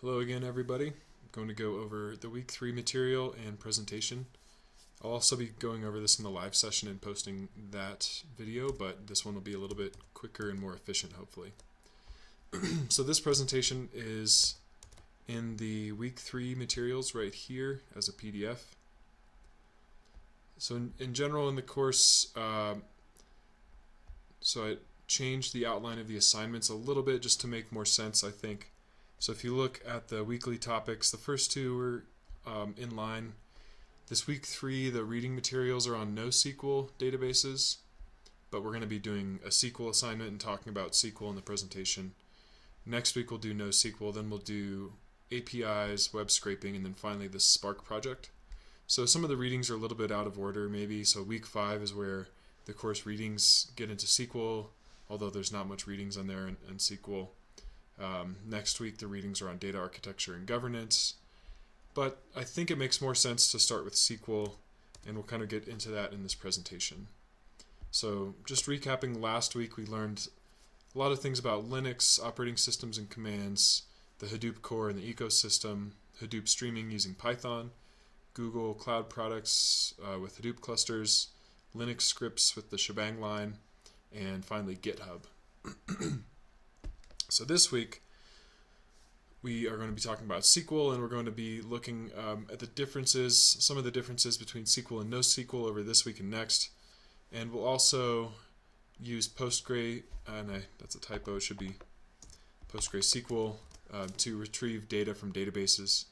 Hello again, everybody. I'm going to go over the week 3 material and presentation. I'll also be going over this in the live session and posting that video, but this one will be a little bit quicker and more efficient, hopefully. So this presentation is in the week 3 materials right here as a PDF. So in general in the course, so I changed the outline of the assignments a little bit just to make more sense, I think. So if you look at the weekly topics, the first two are in line. This week 3, the reading materials are on NoSQL databases, but we're going to be doing a SQL assignment and talking about SQL in the presentation. Next week we'll do NoSQL, then we'll do APIs, web scraping, and then finally the Spark project. So some of the readings are a little bit out of order maybe, so week 5 is where the course readings get into SQL, although there's not much readings on there in SQL. Next week the readings are on data architecture and governance, but I think it makes more sense to start with SQL, and we'll kind of get into that in this presentation. So just recapping, last week we learned a lot of things about Linux, operating systems and commands, the Hadoop core and the ecosystem, Hadoop streaming using Python, Google Cloud products with Hadoop clusters, Linux scripts with the shebang line, and finally GitHub. So this week we are going to be talking about SQL, and we're going to be looking at the differences, some of the differences between SQL and NoSQL over this week and next. And we'll also use Postgre, and that's a typo, it should be PostgreSQL, to retrieve data from databases.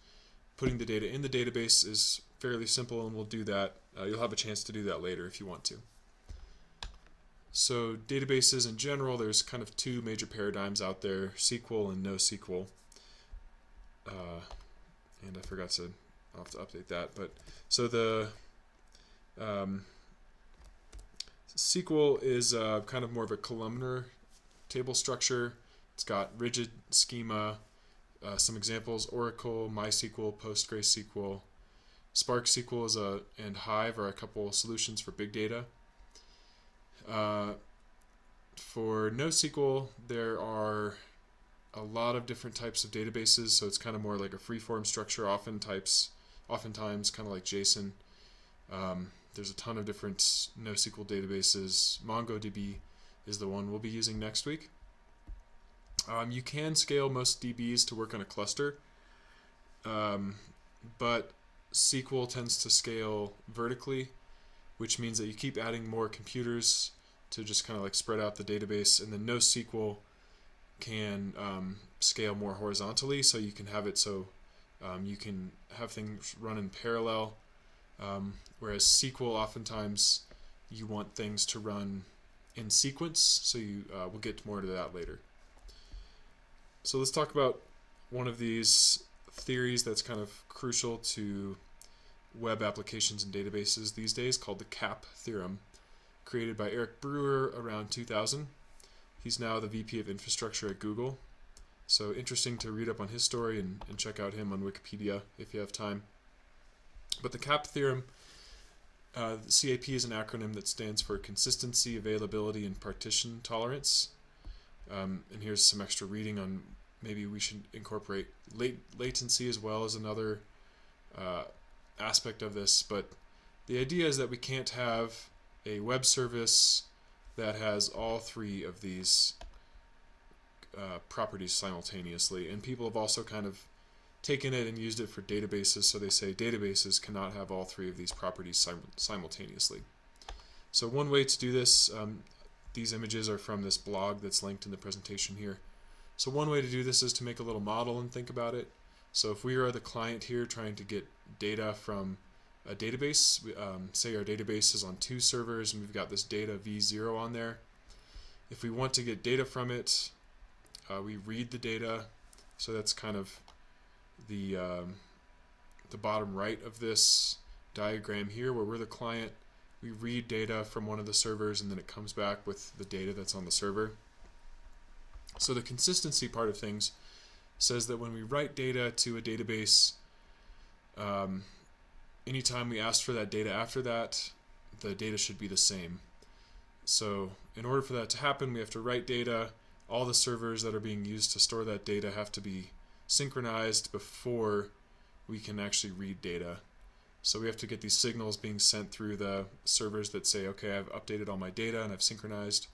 Putting the data in the database is fairly simple, and we'll do that. You'll have a chance to do that later if you want to. So databases in general, there's kind of two major paradigms out there, SQL and NoSQL. And I forgot to, I'll have to update that. But so the SQL is kind of more of a columnar table structure. It's got rigid schema, some examples: Oracle, MySQL, PostgreSQL. Spark SQL and Hive are a couple solutions for big data. For NoSQL, there are a lot of different types of databases, so it's kind of more like a free-form structure, oftentimes kind of like JSON. There's a ton of different NoSQL databases. MongoDB is the one we'll be using next week. You can scale most DBs to work on a cluster, but SQL tends to scale vertically, which means that you keep adding more computers to just kind of like spread out the database, and then NoSQL can scale more horizontally, so you can have it so you can have things run in parallel, whereas SQL oftentimes you want things to run in sequence, so we'll get more to that later. So let's talk about one of these theories that's kind of crucial to web applications and databases these days, called the CAP theorem, created by Eric Brewer around 2000. He's now the VP of Infrastructure at Google. So interesting to read up on his story and check out him on Wikipedia if you have time. But the CAP theorem, the CAP is an acronym that stands for consistency, availability, and partition tolerance. And here's some extra reading on maybe we should incorporate latency as well as another aspect of this. But the idea is that we can't have a web service that has all three of these properties simultaneously, and people have also kind of taken it and used it for databases, so they say databases cannot have all three of these properties simultaneously. So one way to do this, these images are from this blog that's linked in the presentation here. So one way to do this is to make a little model and think about it. So if we are the client here trying to get data from a database, say our database is on 2 servers and we've got this data v0 on there. If we want to get data from it, we read the data. So that's kind of the bottom right of this diagram here, where we're the client. We read data from one of the servers, and then it comes back with the data that's on the server. So the consistency part of things says that when we write data to a database, anytime we ask for that data after that, the data should be the same. So in order for that to happen, we have to write data. All the servers that are being used to store that data have to be synchronized before we can actually read data. So we have to get these signals being sent through the servers that say, okay, I've updated all my data and I've synchronized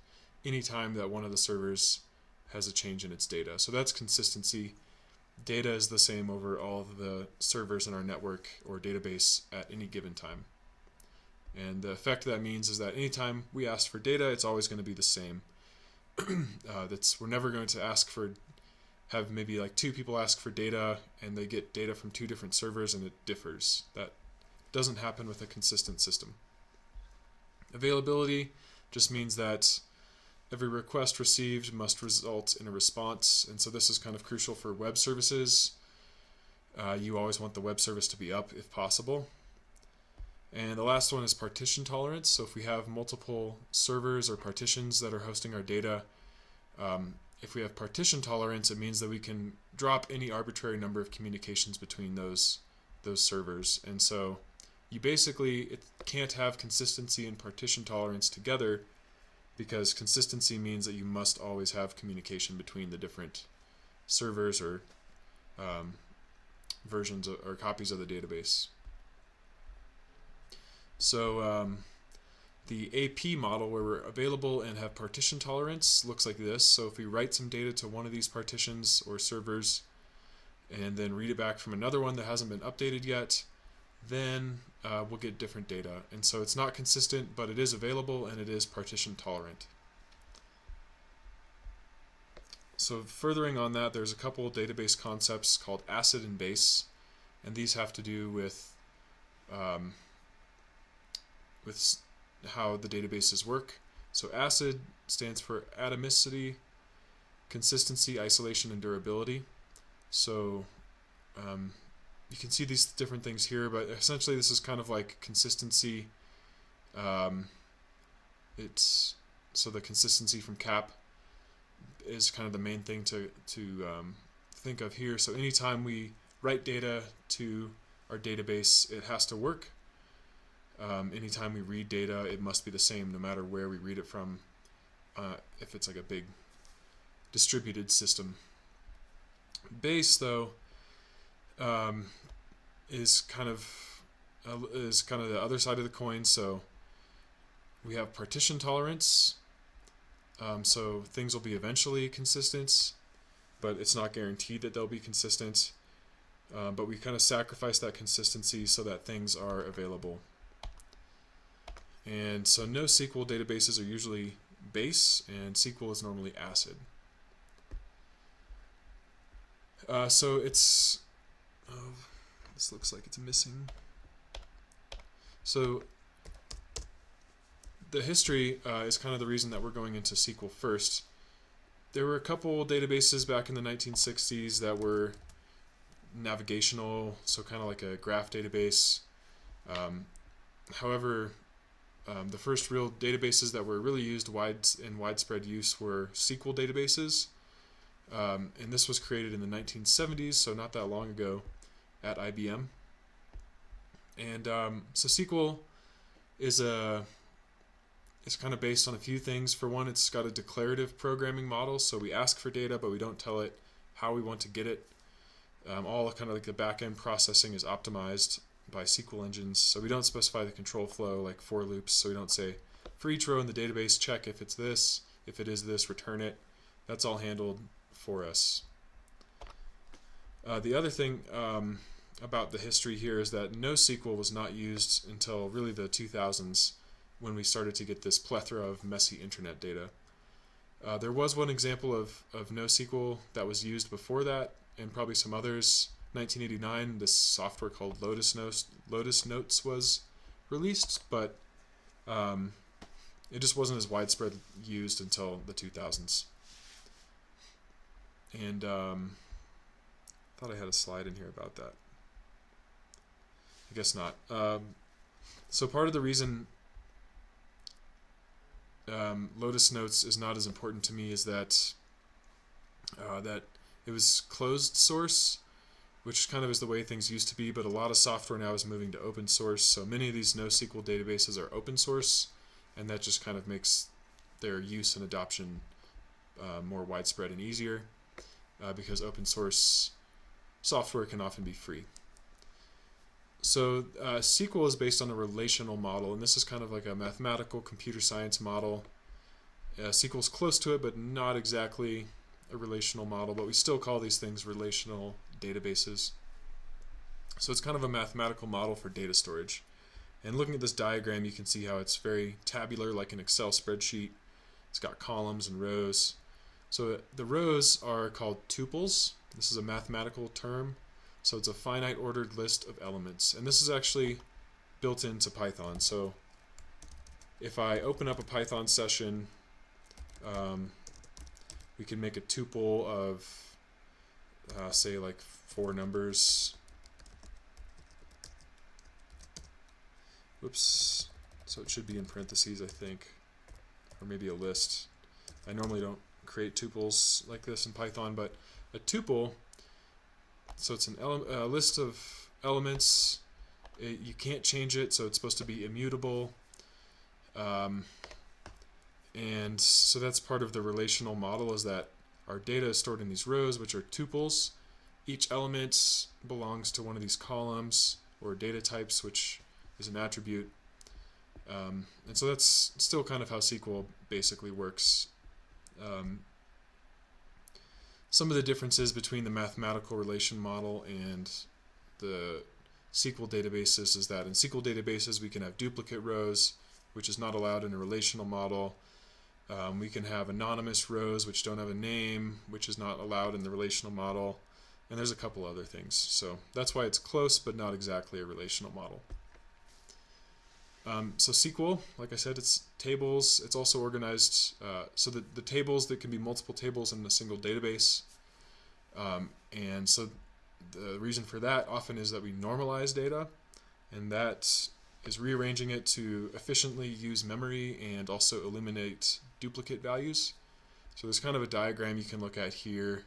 anytime that one of the servers has a change in its data. So that's consistency. Data is the same over all of the servers in our network or database at any given time. And the effect that means is that anytime we ask for data, it's always going to be the same. We're never going to have maybe like two people ask for data and they get data from two different servers and it differs. That doesn't happen with a consistent system. Availability just means that every request received must result in a response, and so this is kind of crucial for web services. You always want the web service to be up if possible. And the last one is partition tolerance. So if we have multiple servers or partitions that are hosting our data, if we have partition tolerance, it means that we can drop any arbitrary number of communications between those servers. And so it can't have consistency and partition tolerance together, because consistency means that you must always have communication between the different servers or versions or copies of the database. So the AP model, where we're available and have partition tolerance, looks like this. So if we write some data to one of these partitions or servers and then read it back from another one that hasn't been updated yet, then we'll get different data. And so it's not consistent, but it is available and it is partition tolerant. So furthering on that, there's a couple database concepts called ACID and base, and these have to do with how the databases work. So ACID stands for atomicity, consistency, isolation, and durability. So you can see these different things here, but essentially this is kind of like consistency. So the consistency from CAP is kind of the main thing to think of here. So anytime we write data to our database, it has to work. Anytime we read data, it must be the same no matter where we read it from, if it's like a big distributed system. Base, though, is kind of the other side of the coin. So we have partition tolerance. So things will be eventually consistent, but it's not guaranteed that they'll be consistent. But we kind of sacrifice that consistency so that things are available. And so NoSQL databases are usually base, and SQL is normally ACID. So it's, this looks like it's missing. So the history is kind of the reason that we're going into SQL first. There were a couple databases back in the 1960s that were navigational, so kind of like a graph database. However, the first real databases that were really used in widespread use were SQL databases. And this was created in the 1970s, so not that long ago, at IBM. And so SQL is kind of based on a few things. For one, it's got a declarative programming model, so we ask for data, but we don't tell it how we want to get it. All kind of like the back-end processing is optimized by SQL engines, so we don't specify the control flow like for loops. So we don't say for each row in the database, check if it's this, if it is this, return it. That's all handled for us. The other thing about the history here is that NoSQL was not used until really the 2000s, when we started to get this plethora of messy internet data. There was one example of NoSQL that was used before that, and probably some others. 1989, this software called Lotus Notes was released, but it just wasn't as widespread used until the 2000s. And I thought I had a slide in here about that. I guess not. So part of the reason Lotus Notes is not as important to me is that it was closed source, which kind of is the way things used to be, but a lot of software now is moving to open source. So many of these NoSQL databases are open source, and that just kind of makes their use and adoption more widespread and easier, because open source software can often be free. So SQL is based on a relational model, and this is kind of like a mathematical computer science model. SQL is close to it, but not exactly a relational model, but we still call these things relational databases. So it's kind of a mathematical model for data storage. And looking at this diagram, you can see how it's very tabular, like an Excel spreadsheet. It's got columns and rows. So the rows are called tuples. This is a mathematical term. So it's a finite ordered list of elements. And this is actually built into Python. So if I open up a Python session, we can make a tuple of, say, like 4 numbers. Whoops. So it should be in parentheses, I think, or maybe a list. I normally don't create tuples like this in Python, but a tuple, so it's a list of elements. You can't change it, so it's supposed to be immutable. And so that's part of the relational model, is that our data is stored in these rows, which are tuples. Each element belongs to one of these columns or data types, which is an attribute. And so that's still kind of how SQL basically works. Some of the differences between the mathematical relation model and the SQL databases is that in SQL databases we can have duplicate rows, which is not allowed in a relational model. We can have anonymous rows which don't have a name, which is not allowed in the relational model. And there's a couple other things. So that's why it's close, but not exactly a relational model. So SQL, like I said, it's tables. It's also organized so that the tables, there can be multiple tables in a single database. And so the reason for that often is that we normalize data, and that is rearranging it to efficiently use memory and also eliminate duplicate values. So there's kind of a diagram you can look at here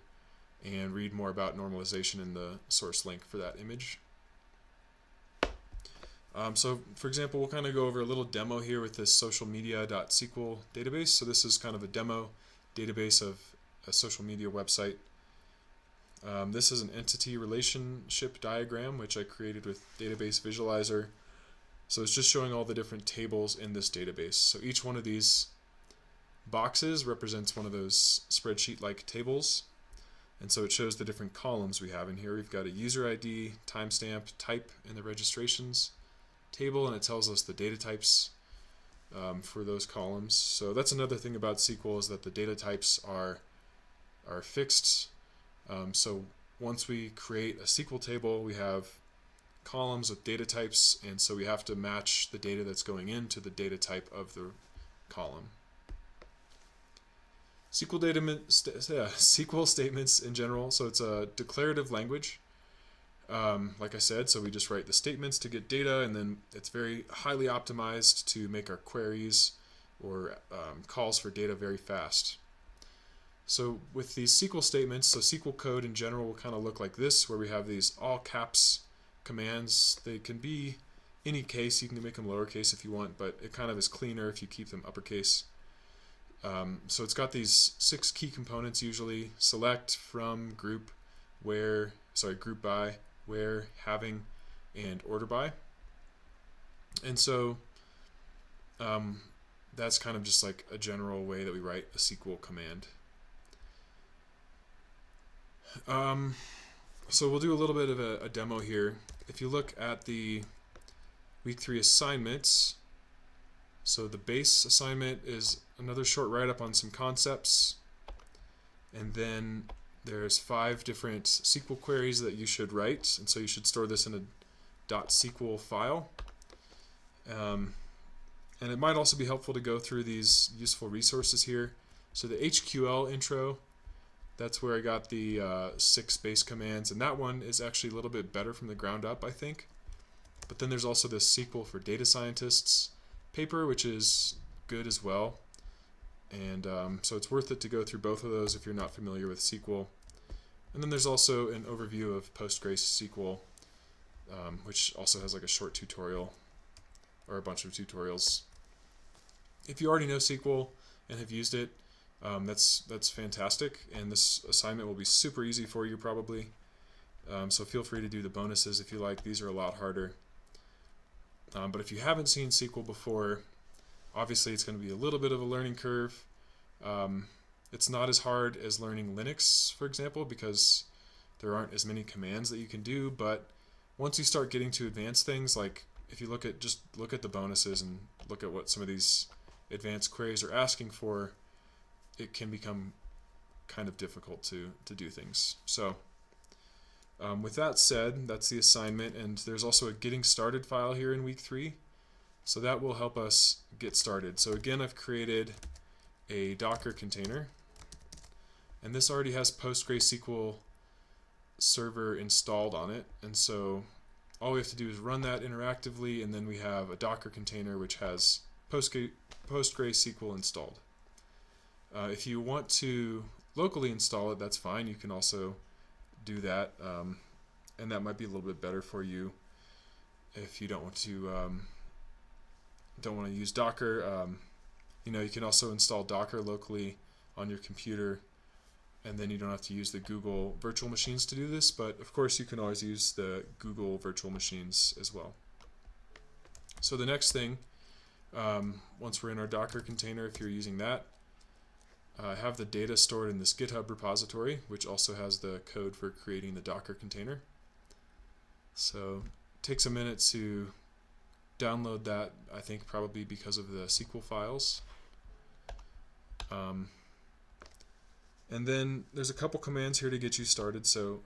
and read more about normalization in the source link for that image. So for example, we'll kind of go over a little demo here with this socialmedia.sql database. So this is kind of a demo database of a social media website. This is an entity relationship diagram, which I created with Database Visualizer. So it's just showing all the different tables in this database. So each one of these boxes represents one of those spreadsheet-like tables. And so it shows the different columns we have in here. We've got a user ID, timestamp, type in the registrations table, and it tells us the data types for those columns. So that's another thing about SQL, is that the data types are fixed. So once we create a SQL table, we have columns with data types, and so we have to match the data that's going into the data type of the column. SQL statements in general, so it's a declarative language. Like I said, so we just write the statements to get data, and then it's very highly optimized to make our queries or calls for data very fast. So with these SQL statements, so SQL code in general will kind of look like this, where we have these all caps commands. They can be any case, you can make them lowercase if you want, but it kind of is cleaner if you keep them uppercase. So it's got these 6 key components usually: select, from, group, where, group by, where, having, and order by. And so that's kind of just like a general way that we write a SQL command. So we'll do a little bit of a demo here. If you look at the week 3 assignments, so the base assignment is another short write-up on some concepts, and then there's 5 different SQL queries that you should write, and so you should store this in a .sql file. And it might also be helpful to go through these useful resources here. So the HQL intro, that's where I got the 6 base commands, and that one is actually a little bit better from the ground up, I think. But then there's also this SQL for Data Scientists paper, which is good as well. And so it's worth it to go through both of those if you're not familiar with SQL. And then there's also an overview of PostgreSQL, which also has like a short tutorial or a bunch of tutorials. If you already know SQL and have used it, that's fantastic, and this assignment will be super easy for you probably. So feel free to do the bonuses if you like. These are a lot harder. But if you haven't seen SQL before, obviously it's going to be a little bit of a learning curve. It's not as hard as learning Linux, for example, because there aren't as many commands that you can do. But once you start getting to advanced things, like if you look at the bonuses and look at what some of these advanced queries are asking for, it can become kind of difficult to do things. So with that said, that's the assignment, and there's also a getting started file here in week 3, so that will help us get started. So again, I've created a Docker container, and this already has PostgreSQL server installed on it, and so all we have to do is run that interactively, and then we have a Docker container which has PostgreSQL installed. If you want to locally install it, that's fine. You can also do that, and that might be a little bit better for you if you don't want to use Docker. You can also install Docker locally on your computer, and then you don't have to use the Google virtual machines to do this, but of course you can always use the Google virtual machines as well. So the next thing, once we're in our Docker container, if you're using that, have the data stored in this GitHub repository, which also has the code for creating the Docker container. So it takes a minute to download that, I think probably because of the SQL files. And then there's a couple commands here to get you started. So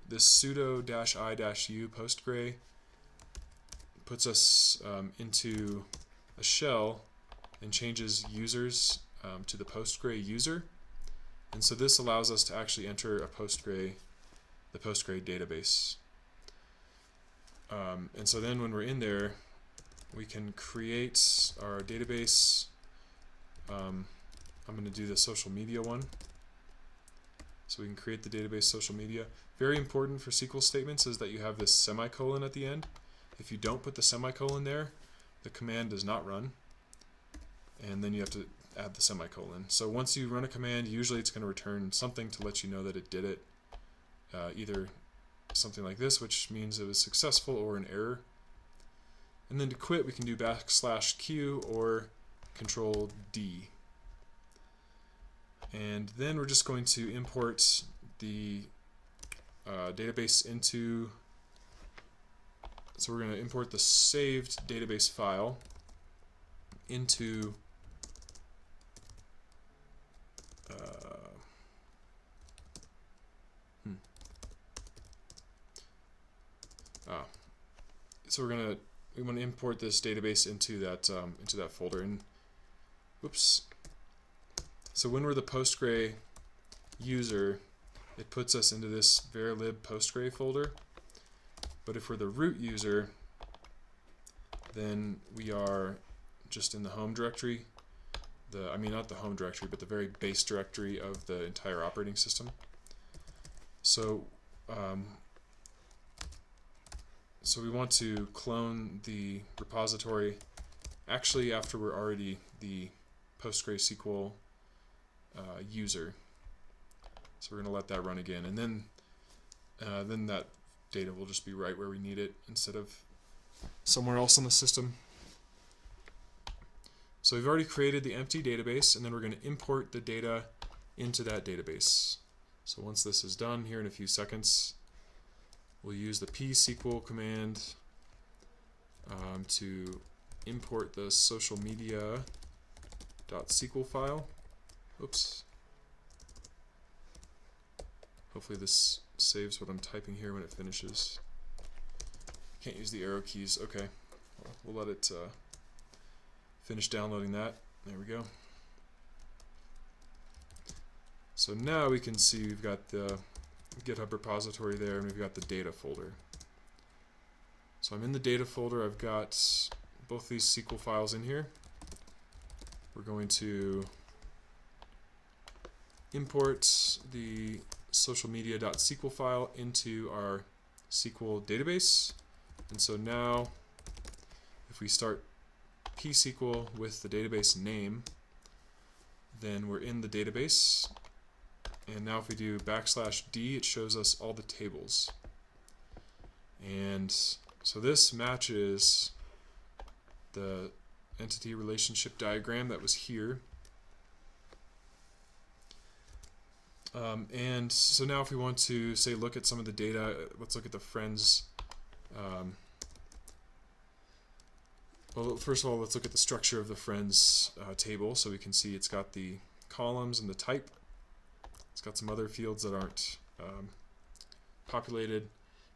this sudo -i-u postgre puts us into a shell and changes users to the postgre user, and so this allows us to actually enter the postgre database. And so then when we're in there, we can create our database. I'm going to do the social media one. So we can create the database social media. Very important for SQL statements is that you have this semicolon at the end. If you don't put the semicolon there, the command does not run, and then you have to add the semicolon. So once you run a command, usually it's going to return something to let you know that it did it. Either something like this, which means it was successful, or an error. And then to quit, we can do \Q or Control D. And then we're just going to import the database into, so we're going to import the saved database file into so we want to import this database into that folder. And whoops. So when we're the Postgre user, it puts us into this varlib Postgre folder. But if we're the root user, then we are just in the home directory. Not the home directory, but the very base directory of the entire operating system. So we want to clone the repository actually after we're already the PostgreSQL user. So we're going to let that run again, and then that data will just be right where we need it instead of somewhere else on the system. So we've already created the empty database, and then we're going to import the data into that database. So once this is done here in a few seconds, we'll use the psql command to import the social media.sql file. Oops. Hopefully this saves what I'm typing here when it finishes. Can't use the arrow keys. Okay. We'll let it finish downloading that. There we go. So now we can see we've got the GitHub repository there, and we've got the data folder. So I'm in the data folder. I've got both these SQL files in here. We're going to import the social media.sql file into our SQL database. And so now if we start psql with the database name, then we're in the database. And now if we do \d, it shows us all the tables. And so this matches the entity relationship diagram that was here. And so now if we want to, say, look at some of the data, let's look at the friends. Well, first of all, let's look at the structure of the friends table. So we can see it's got the columns and the type. It's got some other fields that aren't populated.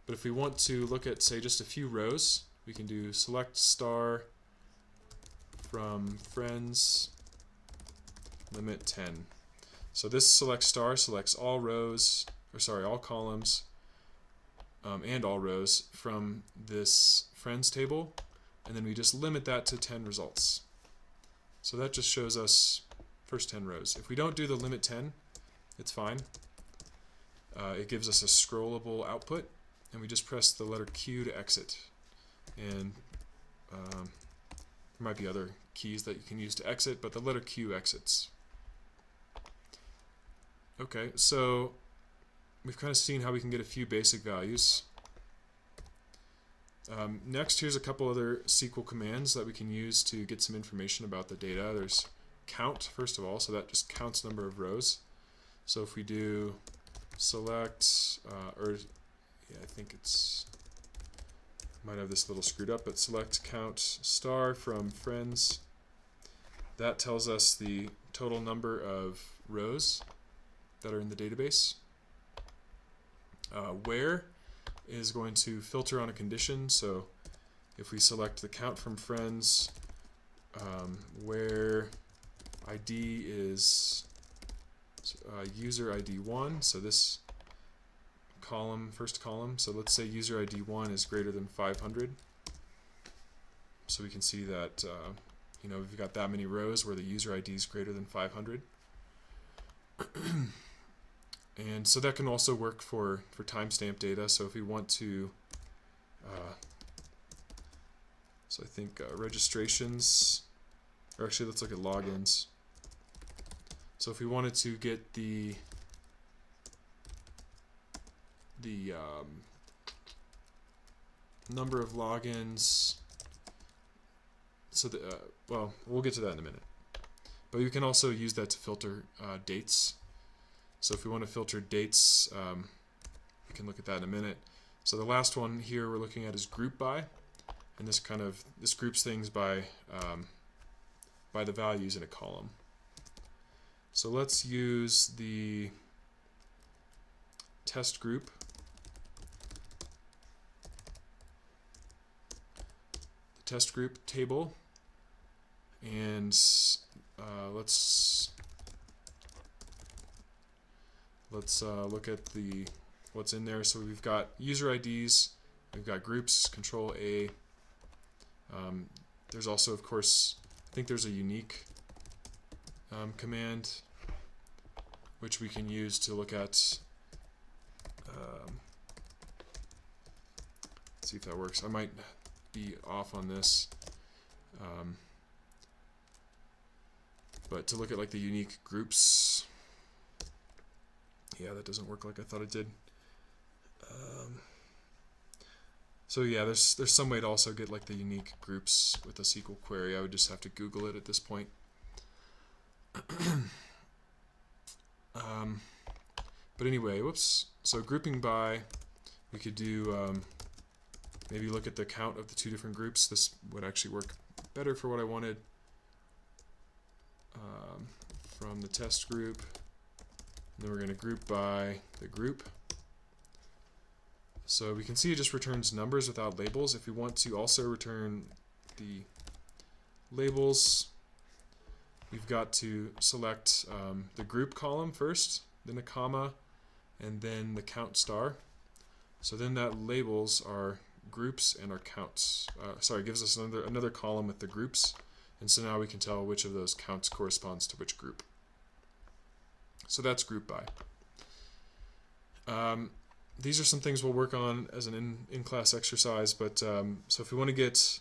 But if we want to look at, say, just a few rows, we can do select star from friends limit 10. So this select star selects all rows, or sorry, all columns and all rows from this friends table, and then we just limit that to 10 results. So that just shows us first 10 rows. If we don't do the limit 10, it's fine. It gives us a scrollable output, and we just press the letter Q to exit. And there might be other keys that you can use to exit, but the letter Q exits. Okay, so we've kind of seen how we can get a few basic values. Next, here's a couple other SQL commands that we can use to get some information about the data. There's count, first of all, so that just counts number of rows. So if we do select, I think it's, might have this little screwed up, but select count star from friends, that tells us the total number of rows that are in the database. Where is going to filter on a condition, so if we select the count from friends, where ID is user ID 1, so this column, first column, so let's say user ID 1 is greater than 500. So we can see that we've got that many rows where the user ID is greater than 500. And so that can also work for timestamp data. So if we want to, so I think registrations, or actually let's look at logins. So if we wanted to get the number of logins, so well, we'll get to that in a minute. But you can also use that to filter dates. So if we want to filter dates, we can look at that in a minute. So the last one here we're looking at is group by, and this groups things by the values in a column. So let's use the test group. The test group table, and let's look at what's in there. So we've got user IDs, we've got groups, Control A. There's also, of course, I think there's a unique command which we can use to look at. Let's see if that works. I might be off on this. But to look at like the unique groups, yeah, that doesn't work like I thought it did. So yeah, there's some way to also get like the unique groups with a SQL query. I would just have to Google it at this point. But anyway, whoops. So grouping by, we could do maybe look at the count of the two different groups. This would actually work better for what I wanted. From the test group, and then we're going to group by the group. So we can see it just returns numbers without labels. If we want to also return the labels, we've got to select the group column first, then a comma, and then the count star. So then that labels our groups and our counts. Sorry, gives us another column with the groups, and so now we can tell which of those counts corresponds to which group. So that's group by. These are some things we'll work on as an in-class exercise, but so if we want to get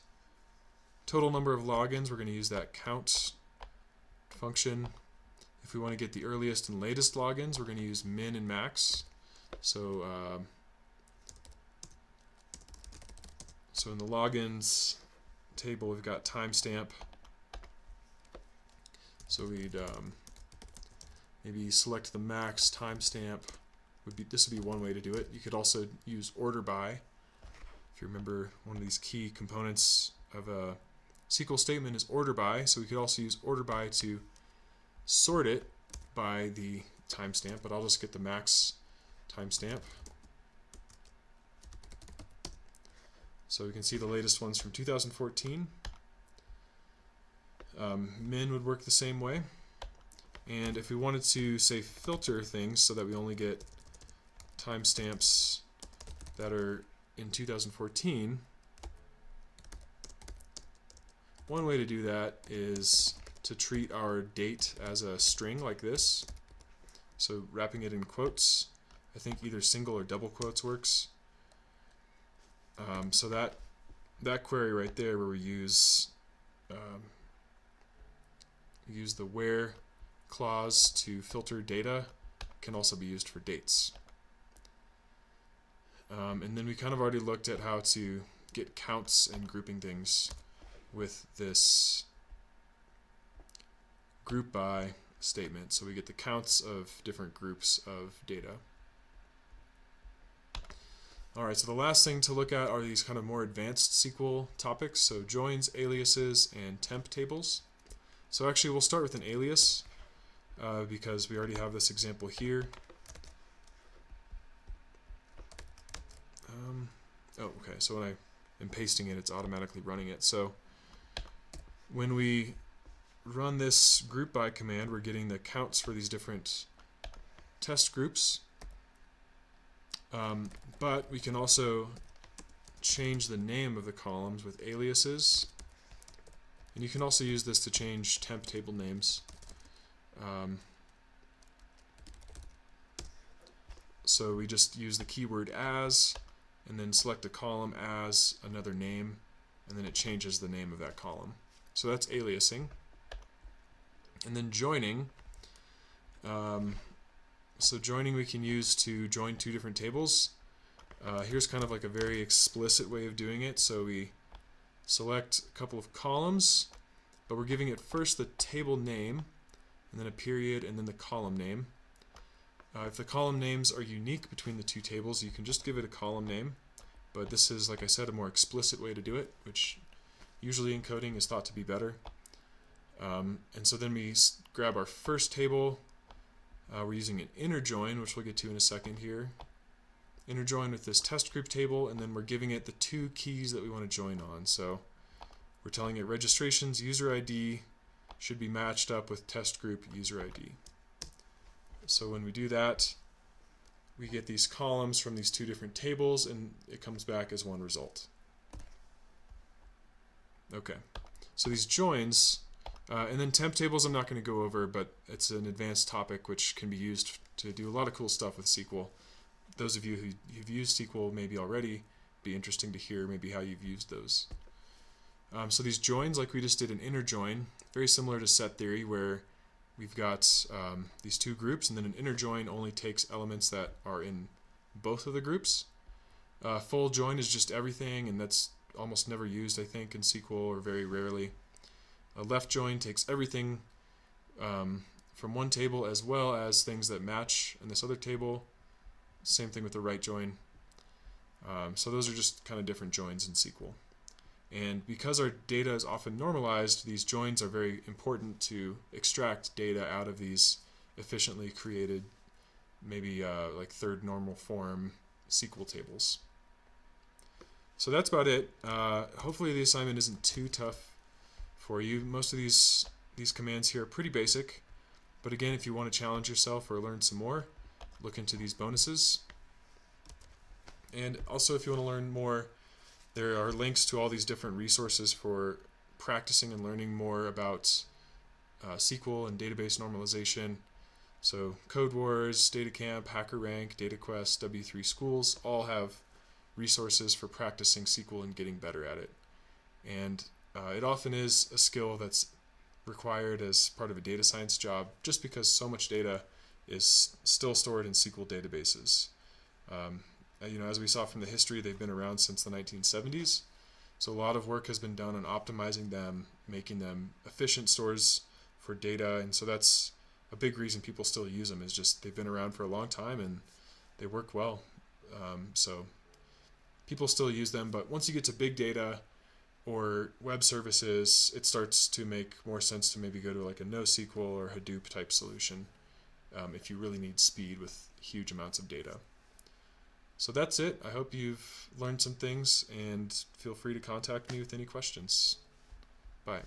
total number of logins, we're going to use that count function. If we want to get the earliest and latest logins, we're going to use min and max. So So in the logins table, we've got timestamp. So we'd maybe select the max timestamp. This would be one way to do it. You could also use order by. If you remember, one of these key components of a SQL statement is order by. So we could also use order by to sort it by the timestamp, but I'll just get the max timestamp. So we can see the latest ones from 2014. Min would work the same way. And if we wanted to, say, filter things so that we only get timestamps that are in 2014, one way to do that is to treat our date as a string like this. So wrapping it in quotes. I think either single or double quotes works. So that query right there where we use the where clause to filter data can also be used for dates. And then we kind of already looked at how to get counts and grouping things with this group by statement. So we get the counts of different groups of data. Alright, so the last thing to look at are these kind of more advanced SQL topics, so joins, aliases, and temp tables. So actually we'll start with an alias because we already have this example here. Oh, okay, so when I am pasting it, it's automatically running it. So when we run this group by command, we're getting the counts for these different test groups. But we can also change the name of the columns with aliases. And you can also use this to change temp table names. So we just use the keyword as, and then select a column as another name, and then it changes the name of that column. So that's aliasing. And then joining. So joining we can use to join two different tables. Here's kind of like a very explicit way of doing it. So we select a couple of columns, but we're giving it first the table name, and then a period, and then the column name. If the column names are unique between the two tables, you can just give it a column name. But this is, like I said, a more explicit way to do it, which usually in coding is thought to be better. And so then we grab our first table. We're using an inner join, which we'll get to in a second here. Inner join with this test group table, and then we're giving it the two keys that we want to join on. So we're telling it registrations user ID should be matched up with test group user ID. So when we do that, we get these columns from these two different tables, and it comes back as one result. Okay, so these joins, and then temp tables I'm not going to go over, but it's an advanced topic which can be used to do a lot of cool stuff with SQL. Those of you who've used SQL maybe already, be interesting to hear maybe how you've used those. So these joins, like we just did an inner join, very similar to set theory, where we've got these two groups, and then an inner join only takes elements that are in both of the groups. Full join is just everything, and that's almost never used, I think, in SQL, or very rarely. A left join takes everything from one table as well as things that match in this other table. Same thing with the right join. So those are just kind of different joins in SQL. And because our data is often normalized, these joins are very important to extract data out of these efficiently created, maybe like third normal form SQL tables. So that's about it. Hopefully the assignment isn't too tough for you. Most of these commands here are pretty basic, but again, if you want to challenge yourself or learn some more, look into these bonuses. And also, if you want to learn more, there are links to all these different resources for practicing and learning more about SQL and database normalization. So Code Wars, DataCamp, HackerRank, DataQuest, W3 Schools all have resources for practicing SQL and getting better at it. And it often is a skill that's required as part of a data science job, just because so much data is still stored in SQL databases. As we saw from the history, they've been around since the 1970s, So a lot of work has been done on optimizing them, making them efficient stores for data, and so that's a big reason people still use them, is just they've been around for a long time and they work well. So people still use them, but once you get to big data or web services, it starts to make more sense to maybe go to like a NoSQL or Hadoop type solution if you really need speed with huge amounts of data. So that's it. I hope you've learned some things, and feel free to contact me with any questions. Bye.